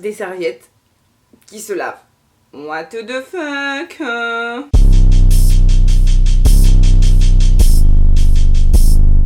des serviettes qui se lavent. What the fuck?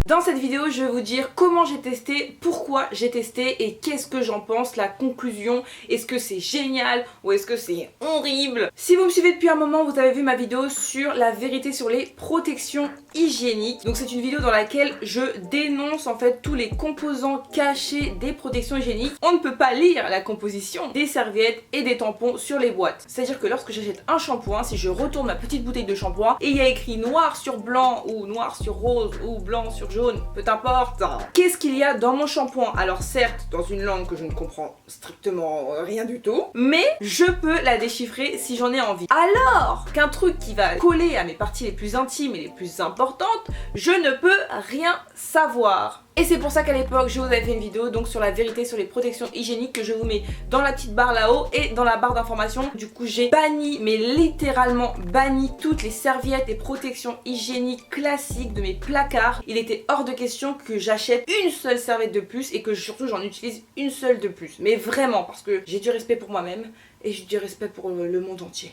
Dans cette vidéo, je vais vous dire comment j'ai testé, pourquoi j'ai testé et qu'est-ce que j'en pense, la conclusion. Est-ce que c'est génial ou est-ce que c'est horrible? Si vous me suivez depuis un moment, vous avez vu ma vidéo sur la vérité sur les protections hygiéniques. Donc c'est une vidéo dans laquelle je dénonce en fait tous les composants cachés des protections hygiéniques. On ne peut pas lire la composition des serviettes et des tampons sur les boîtes. C'est-à-dire que lorsque j'achète un shampoing, si je retourne ma petite bouteille de shampoing et il y a écrit noir sur blanc ou noir sur rose ou blanc sur jaune, peu importe. Qu'est-ce qu'il y a dans mon shampoing? Alors certes, dans une langue que je ne comprends strictement rien du tout, mais je peux la déchiffrer si j'en ai envie. Alors qu'un truc qui va coller à mes parties les plus intimes et les plus importantes, je ne peux rien savoir. Et c'est pour ça qu'à l'époque, je vous avais fait une vidéo donc sur la vérité sur les protections hygiéniques que je vous mets dans la petite barre là-haut et dans la barre d'information. Du coup, j'ai banni, mais littéralement banni toutes les serviettes et protections hygiéniques classiques de mes placards. Il était hors de question que j'achète une seule serviette de plus et que surtout j'en utilise une seule de plus. Mais vraiment, parce que j'ai du respect pour moi-même et j'ai du respect pour le monde entier.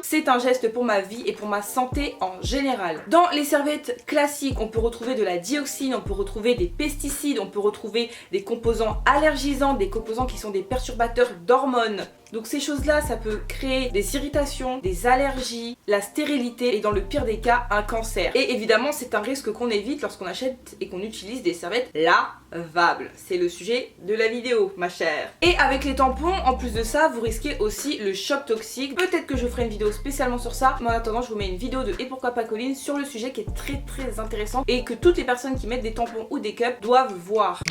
C'est un geste pour ma vie et pour ma santé en général. Dans les serviettes classiques, on peut retrouver de la dioxine, on peut retrouver des pesticides, on peut retrouver des composants allergisants, des composants qui sont des perturbateurs d'hormones. Donc ces choses-là, ça peut créer des irritations, des allergies, la stérilité et dans le pire des cas, un cancer. Et évidemment, c'est un risque qu'on évite lorsqu'on achète et qu'on utilise des serviettes lavables. C'est le sujet de la vidéo, ma chère. Et avec les tampons, en plus de ça, vous risquez aussi le choc toxique. Peut-être que je ferai une vidéo spécialement sur ça, mais en attendant, je vous mets une vidéo de Et pourquoi pas Colline sur le sujet qui est très intéressant et que toutes les personnes qui mettent des tampons ou des cups doivent voir.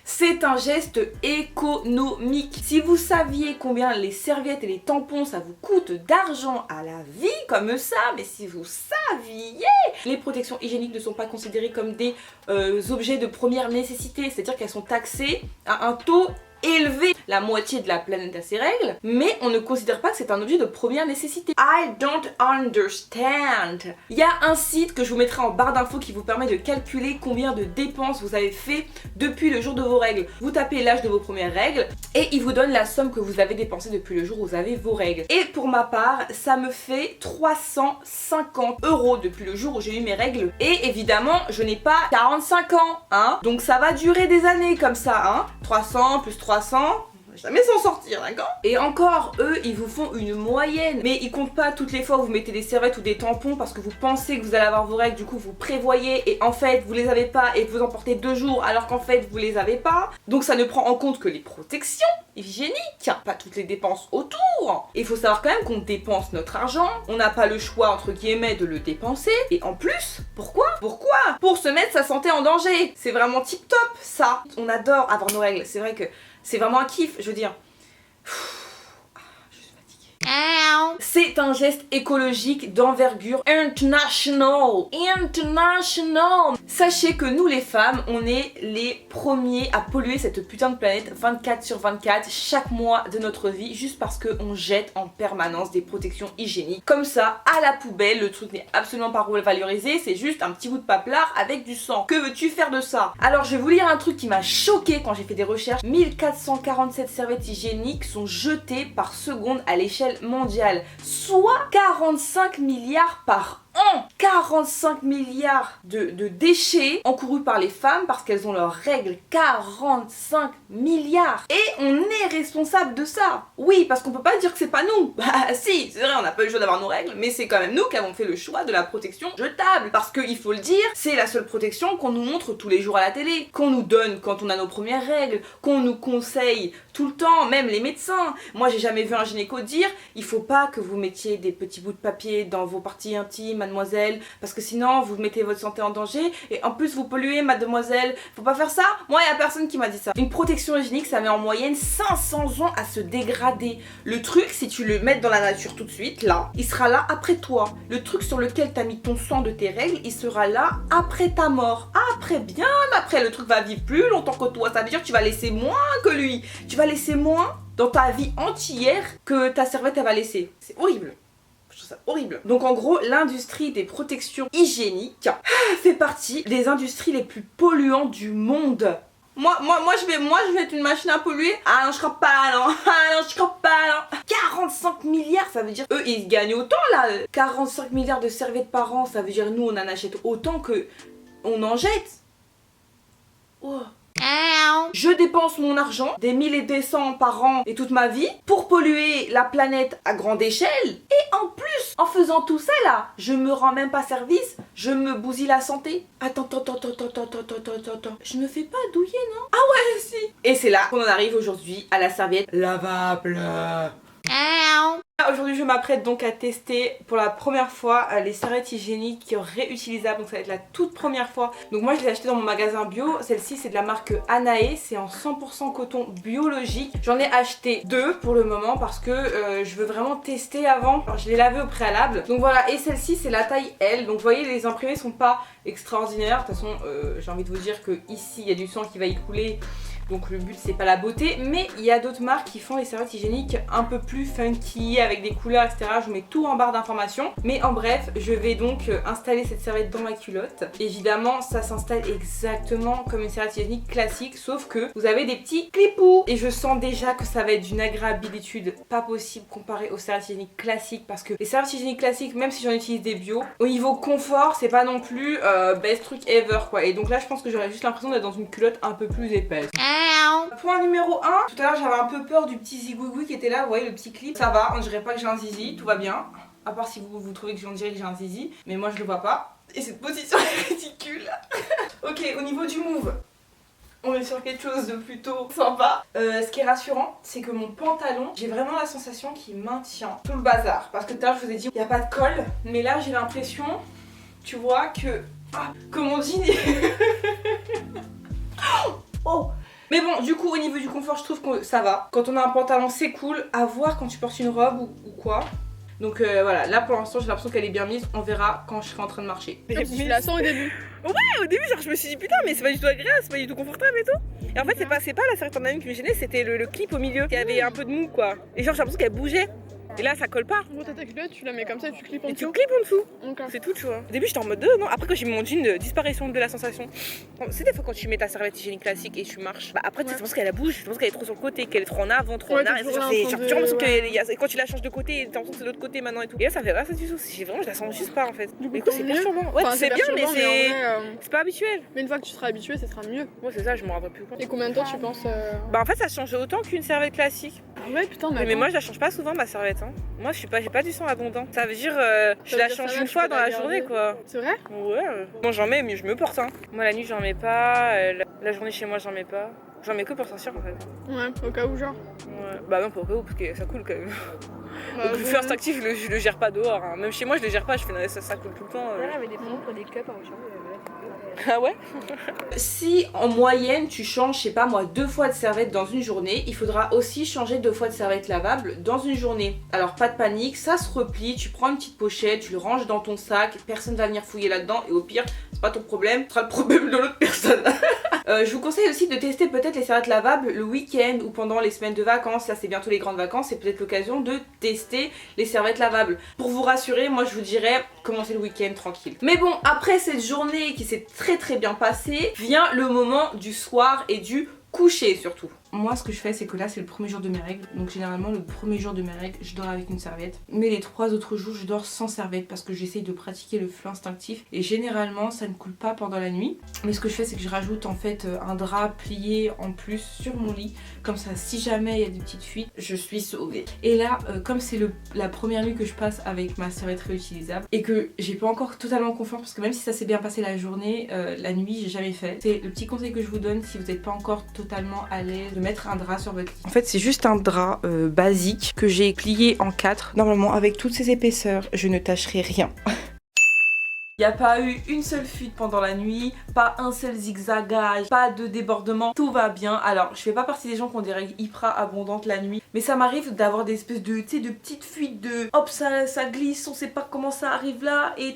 C'est un geste économique. Si vous saviez combien les serviettes et les tampons ça vous coûte d'argent à la vie comme ça, mais si vous saviez, les protections hygiéniques ne sont pas considérées comme des objets de première nécessité, c'est-à-dire qu'elles sont taxées à un taux élevé. La moitié de la planète a ses règles, mais on ne considère pas que c'est un objet de première nécessité. I don't understand. Il y a un site que je vous mettrai en barre d'infos qui vous permet de calculer combien de dépenses vous avez fait depuis le jour de vos règles. Vous tapez l'âge de vos premières règles et il vous donne la somme que vous avez dépensée depuis le jour où vous avez vos règles. Et pour ma part, ça me fait 350 € depuis le jour où j'ai eu mes règles. Et évidemment, je n'ai pas 45 ans, hein. Donc ça va durer des années comme ça, hein. 300 plus 300, jamais s'en sortir, d'accord? Et encore, eux, ils vous font une moyenne. Mais ils comptent pas toutes les fois où vous mettez des serviettes ou des tampons parce que vous pensez que vous allez avoir vos règles, du coup vous prévoyez et en fait vous les avez pas et vous en portez 2 jours alors qu'en fait vous les avez pas. Donc ça ne prend en compte que les protections hygiéniques, pas toutes les dépenses autour. Il faut savoir quand même qu'on dépense notre argent, on n'a pas le choix entre guillemets de le dépenser et en plus, pourquoi? Pour se mettre sa santé en danger. C'est vraiment tip top ça. On adore avoir nos règles, c'est vrai que c'est vraiment un kiff, je veux dire. Je suis fatiguée. C'est un geste écologique d'envergure international. Sachez que nous les femmes, on est les premiers à polluer cette putain de planète 24/24 chaque mois de notre vie juste parce qu'on jette en permanence des protections hygiéniques. Comme ça, à la poubelle, le truc n'est absolument pas valorisé, c'est juste un petit bout de paplard avec du sang. Que veux-tu faire de ça? Alors je vais vous lire un truc qui m'a choqué quand j'ai fait des recherches. 1447 serviettes hygiéniques sont jetées par seconde à l'échelle mondiale, soit 45 milliards par an. 45 milliards de déchets encourus par les femmes parce qu'elles ont leurs règles. 45 milliards. Et on est responsable de ça. Oui, parce qu'on peut pas dire que c'est pas nous. Bah si, c'est vrai, on n'a pas eu le choix d'avoir nos règles, mais c'est quand même nous qui avons fait le choix de la protection jetable. Parce qu'il faut le dire, c'est la seule protection qu'on nous montre tous les jours à la télé, qu'on nous donne quand on a nos premières règles, qu'on nous conseille tout le temps, même les médecins. Moi j'ai jamais vu un gynéco dire il faut pas que vous mettiez des petits bouts de papier dans vos parties intimes, mademoiselle, parce que sinon vous mettez votre santé en danger et en plus vous polluez, mademoiselle. Faut pas faire ça. Moi y a personne qui m'a dit ça. Une protection hygiénique ça met en moyenne 500 ans à se dégrader. Le truc, si tu le mets dans la nature tout de suite, là, il sera là après toi. Le truc sur lequel t'as mis ton sang de tes règles, il sera là après ta mort. Après, bien après, le truc va vivre plus longtemps que toi. Ça veut dire que tu vas laisser moins que lui. Tu vas laisser moins dans ta vie entière que ta serviette elle va laisser. C'est horrible. Je trouve ça horrible. Donc en gros, l'industrie des protections hygiéniques fait partie des industries les plus polluantes du monde. je vais être une machine à polluer. Ah non, je crois pas, non. Ah non, je crois pas, non. 45 milliards, ça veut dire eux, ils gagnent autant là. 45 milliards de serviettes par an, ça veut dire nous, on en achète autant que on en jette. Oh. Je dépense mon argent, des 1000 et des 100 par an et toute ma vie, pour polluer la planète à grande échelle. Et en plus, en faisant tout ça là, je me rends même pas service, je me bousille la santé. Attends. Je me fais pas douiller, non? Ah ouais, si. Et c'est là qu'on en arrive aujourd'hui à la serviette lavable. Aujourd'hui je m'apprête donc à tester pour la première fois les serviettes hygiéniques réutilisables, donc ça va être la toute première fois. Donc moi je l'ai acheté dans mon magasin bio, celle-ci c'est de la marque Anae, c'est en 100% coton biologique. J'en ai acheté 2 pour le moment parce que je veux vraiment tester avant. Alors, je l'ai lavé au préalable, donc voilà. Et celle-ci c'est la taille L, donc vous voyez les imprimés sont pas extraordinaires. De toute façon j'ai envie de vous dire que ici il y a du sang qui va y couler. Donc le but c'est pas la beauté, mais il y a d'autres marques qui font les serviettes hygiéniques un peu plus funky avec des couleurs etc. Je vous mets tout en barre d'informations. Mais en bref, je vais donc installer cette serviette dans ma culotte. Évidemment ça s'installe exactement comme une serviette hygiénique classique, sauf que vous avez des petits clipous. Et je sens déjà que ça va être d'une agréabilité pas possible comparé aux serviettes hygiéniques classiques. Parce que les serviettes hygiéniques classiques, même si j'en utilise des bio, au niveau confort c'est pas non plus best truc ever quoi. Et donc là je pense que j'aurais juste l'impression d'être dans une culotte un peu plus épaisse. Point numéro 1, tout à l'heure j'avais un peu peur du petit zigouigoui qui était là, vous voyez le petit clip. Ça va, on dirait pas que j'ai un zizi, tout va bien. À part si vous trouvez que j'en dirais que j'ai un zizi, mais moi je le vois pas. Et cette position est ridicule. Ok, au niveau du move, on est sur quelque chose de plutôt sympa. Ce qui est rassurant, c'est que mon pantalon, j'ai vraiment la sensation qu'il maintient tout le bazar. Parce que tout à l'heure je vous ai dit, il n'y a pas de colle, mais là j'ai l'impression, tu vois, que mon jean... Oh. Mais bon, du coup, au niveau du confort, je trouve que ça va. Quand on a un pantalon, c'est cool. À voir quand tu portes une robe ou quoi. Donc voilà, là pour l'instant, j'ai l'impression qu'elle est bien mise. On verra quand je serai en train de marcher. Comme si tu la sens au début. Ouais, au début, genre, je me suis dit putain, mais c'est pas du tout agréable, c'est pas du tout confortable et tout. Et en fait, c'est pas la serviette en amie qui me gênait, c'était le clip au milieu qui avait un peu de mou quoi. Et genre, j'ai l'impression qu'elle bougeait. Et là ça colle pas. Bon, t'as ta culotte, tu la mets comme ça et tu clips en et dessous. tu clips en dessous. Okay. C'est tout, tu vois. Au début j'étais en mode non. Après quand j'ai mis mon jean, disparition de la sensation. C'est des fois quand tu mets ta serviette hygiénique classique et tu marches. Bah après tu penses qu'elle bouge, tu penses qu'elle est trop sur le côté, qu'elle est trop en avant, trop en arrière. Genre tu l'impression que quand tu la changes de côté, t'as l'impression que c'est de l'autre côté maintenant et tout. Et là ça fait pas ça du tout. Je la sens juste pas en fait. Du coup c'est perturbant. Ouais, c'est bien mais c'est pas habituel. Mais une fois que tu seras habitué, ça sera mieux. Ouais c'est ça, je m'en rendrai plus compte. Et combien de temps tu penses Bah en fait ça change autant qu'une serviette classique. Ah ouais putain mais moi je la change pas souvent ma serviette hein. Moi j'ai pas du sang abondant. Ça veut dire je la change une fois dans la journée quoi. C'est vrai? Ouais. Bon j'en mets mais je me porte hein. Moi la nuit j'en mets pas, la journée chez moi j'en mets pas. J'en mets que pour sortir en fait. Ouais, au cas où genre. Ouais. Bah non pas au cas où parce que ça coule quand même. Bah, donc le first actif je le gère pas dehors hein. Même chez moi je le gère pas, je fais ça coule tout le temps. Ouais, avec des promos pour des cups en chambre. Ah ouais. Si en moyenne tu changes, je sais pas moi, 2 fois de serviette dans une journée, il faudra aussi changer 2 fois de serviette lavable dans une journée. Alors pas de panique, ça se replie, tu prends une petite pochette, tu le ranges dans ton sac, personne va venir fouiller là-dedans et au pire, c'est pas ton problème, ce sera le problème de l'autre personne. Je vous conseille aussi de tester peut-être les serviettes lavables le week-end ou pendant les semaines de vacances. Là c'est bientôt les grandes vacances, c'est peut-être l'occasion de tester les serviettes lavables. Pour vous rassurer, moi je vous dirais commencez le week-end tranquille. Mais bon, après cette journée qui s'est très bien passée, vient le moment du soir et du coucher surtout. Moi ce que je fais c'est que là c'est le premier jour de mes règles, donc généralement le premier jour de mes règles je dors avec une serviette, mais les 3 autres jours je dors sans serviette parce que j'essaye de pratiquer le flot instinctif et généralement ça ne coule pas pendant la nuit. Mais ce que je fais c'est que je rajoute en fait un drap plié en plus sur mon lit, comme ça si jamais il y a des petites fuites je suis sauvée. Et là comme c'est la première nuit que je passe avec ma serviette réutilisable et que j'ai pas encore totalement confiance parce que même si ça s'est bien passé la journée, la nuit j'ai jamais fait, c'est le petit conseil que je vous donne si vous n'êtes pas encore totalement à l'aise de mettre un drap sur votre lit. En fait c'est juste un drap basique que j'ai plié en 4. Normalement avec toutes ces épaisseurs je ne tâcherai rien. Il n'y a pas eu une seule fuite pendant la nuit, pas un seul zigzagage, pas de débordement, tout va bien. Alors je fais pas partie des gens qui ont des règles hyper abondantes la nuit, mais ça m'arrive d'avoir des espèces de, tu sais, de petites fuites de hop ça glisse, on sait pas comment ça arrive là et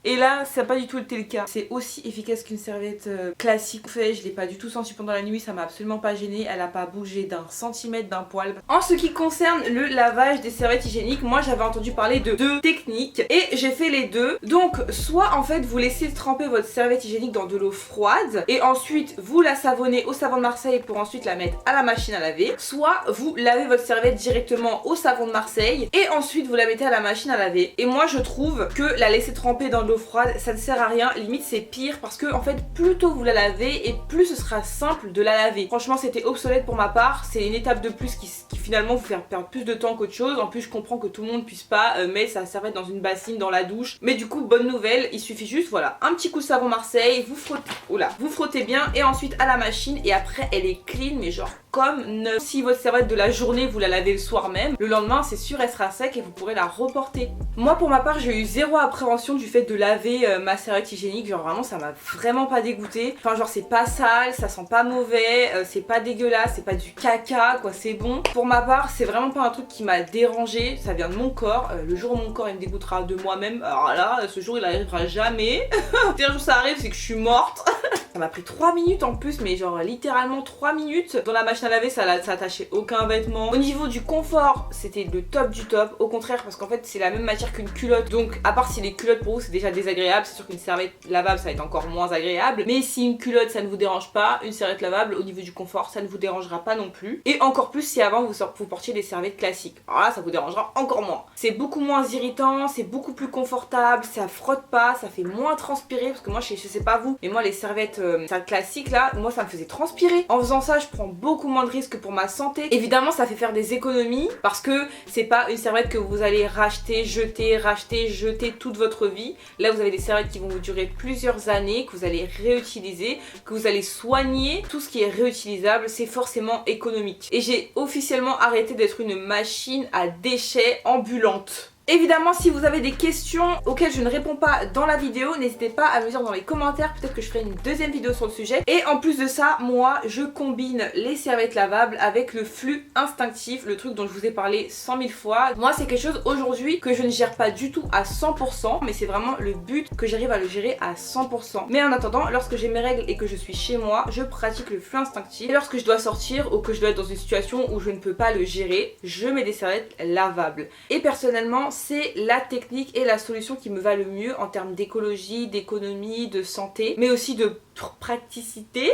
Et là, ça n'a pas du tout été le cas. C'est aussi efficace qu'une serviette classique. En fait, je l'ai pas du tout senti pendant la nuit, ça m'a absolument pas gêné. Elle a pas bougé d'un centimètre d'un poil. En ce qui concerne le lavage des serviettes hygiéniques, moi j'avais entendu parler de deux techniques et j'ai fait les deux. Donc, soit en fait vous laissez tremper votre serviette hygiénique dans de l'eau froide et ensuite vous la savonnez au savon de Marseille pour ensuite la mettre à la machine à laver. Soit vous lavez votre serviette directement au savon de Marseille et ensuite vous la mettez à la machine à laver. Et moi je trouve que la laisser tremper dans de l'eau froide, ça ne sert à rien, limite c'est pire parce que en fait plus tôt vous la lavez et plus ce sera simple de la laver. Franchement c'était obsolète pour ma part, c'est une étape de plus qui finalement vous fait perdre plus de temps qu'autre chose. En plus je comprends que tout le monde puisse pas mettre sa serviette dans une bassine, dans la douche, mais du coup bonne nouvelle, il suffit juste voilà un petit coup de savon Marseille, vous frottez, oula, vous frottez bien et ensuite à la machine et après elle est clean mais genre comme neuve. Si votre serviette de la journée vous la lavez le soir même, le lendemain c'est sûr elle sera sec et vous pourrez la reporter. Moi pour ma part j'ai eu zéro appréhension du fait de laver ma serviette hygiénique, genre vraiment ça m'a vraiment pas dégoûté. Enfin genre c'est pas sale, ça sent pas mauvais, c'est pas dégueulasse, c'est pas du caca quoi, c'est bon. Pour ma part c'est vraiment pas un truc qui m'a dérangé, ça vient de mon corps. Le jour où mon corps il me dégoûtera de moi-même, alors là ce jour il arrivera jamais. Si un jour ça arrive c'est que je suis morte. Ça m'a pris 3 minutes en plus, mais genre littéralement 3 minutes. Dans la machine à laver, ça attachait aucun vêtement. Au niveau du confort, c'était le top du top. Au contraire, parce qu'en fait, c'est la même matière qu'une culotte. Donc, à part si les culottes pour vous c'est déjà désagréable, c'est sûr qu'une serviette lavable ça va être encore moins agréable. Mais si une culotte ça ne vous dérange pas, une serviette lavable au niveau du confort ça ne vous dérangera pas non plus. Et encore plus si avant vous portiez des serviettes classiques. Alors là, ça vous dérangera encore moins. C'est beaucoup moins irritant, c'est beaucoup plus confortable, ça frotte pas, ça fait moins transpirer. Parce que moi, je sais pas vous, mais moi, les serviettes ça classique là, moi ça me faisait transpirer. En faisant ça je prends beaucoup moins de risques pour ma santé. Évidemment ça fait faire des économies parce que c'est pas une serviette que vous allez racheter, jeter toute votre vie. Là vous avez des serviettes qui vont vous durer plusieurs années, que vous allez réutiliser, que vous allez soigner. Tout ce qui est réutilisable c'est forcément économique. Et j'ai officiellement arrêté d'être une machine à déchets ambulante. Évidemment si vous avez des questions auxquelles je ne réponds pas dans la vidéo, n'hésitez pas à me dire dans les commentaires, peut-être que je ferai une deuxième vidéo sur le sujet. Et en plus de ça, moi je combine les serviettes lavables avec le flux instinctif, le truc dont je vous ai parlé 100 000 fois. Moi c'est quelque chose aujourd'hui que je ne gère pas du tout à 100%, mais c'est vraiment le but que j'arrive à le gérer à 100%. Mais en attendant, lorsque j'ai mes règles et que je suis chez moi, je pratique le flux instinctif. Et lorsque je dois sortir ou que je dois être dans une situation où je ne peux pas le gérer, je mets des serviettes lavables. Et personnellement, c'est la technique et la solution qui me va le mieux en termes d'écologie, d'économie, de santé, mais aussi de praticité.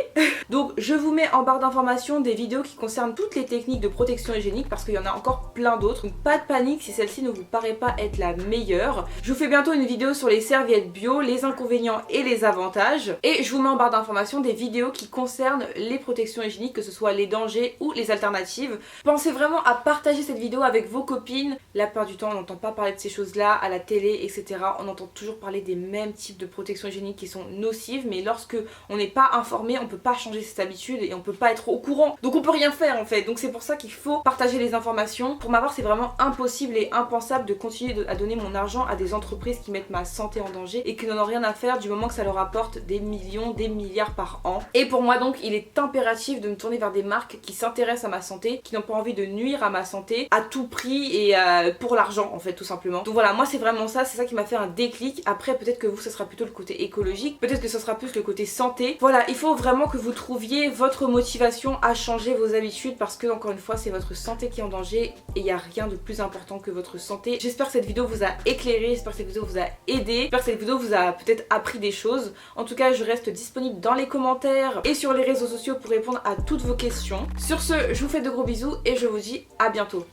Donc je vous mets en barre d'informations des vidéos qui concernent toutes les techniques de protection hygiénique parce qu'il y en a encore plein d'autres. Donc pas de panique si celle-ci ne vous paraît pas être la meilleure. Je vous fais bientôt une vidéo sur les serviettes bio, les inconvénients et les avantages. Et je vous mets en barre d'informations des vidéos qui concernent les protections hygiéniques, que ce soit les dangers ou les alternatives. Pensez vraiment à partager cette vidéo avec vos copines. La plupart du temps on n'entend pas parler de ces choses-là à la télé, etc. On entend toujours parler des mêmes types de protections hygiéniques qui sont nocives, mais lorsque on n'est pas informé, on peut pas changer cette habitude et on peut pas être au courant. Donc on peut rien faire en fait. Donc c'est pour ça qu'il faut partager les informations. Pour ma part, c'est vraiment impossible et impensable de continuer à donner mon argent à des entreprises qui mettent ma santé en danger et qui n'en ont rien à faire du moment que ça leur apporte des millions, des milliards par an. Et pour moi donc, il est impératif de me tourner vers des marques qui s'intéressent à ma santé, qui n'ont pas envie de nuire à ma santé à tout prix et pour l'argent en fait, tout simplement. Donc voilà, moi c'est vraiment ça, c'est ça qui m'a fait un déclic. Après peut-être que vous, ce sera plutôt le côté écologique, peut-être que ce sera plus le côté santé. Voilà, il faut vraiment que vous trouviez votre motivation à changer vos habitudes parce que encore une fois c'est votre santé qui est en danger et il n'y a rien de plus important que votre santé. J'espère que cette vidéo vous a éclairé, j'espère que cette vidéo vous a aidé, j'espère que cette vidéo vous a peut-être appris des choses. En tout cas je reste disponible dans les commentaires et sur les réseaux sociaux pour répondre à toutes vos questions. Sur ce, je vous fais de gros bisous et je vous dis à bientôt.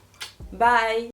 Bye.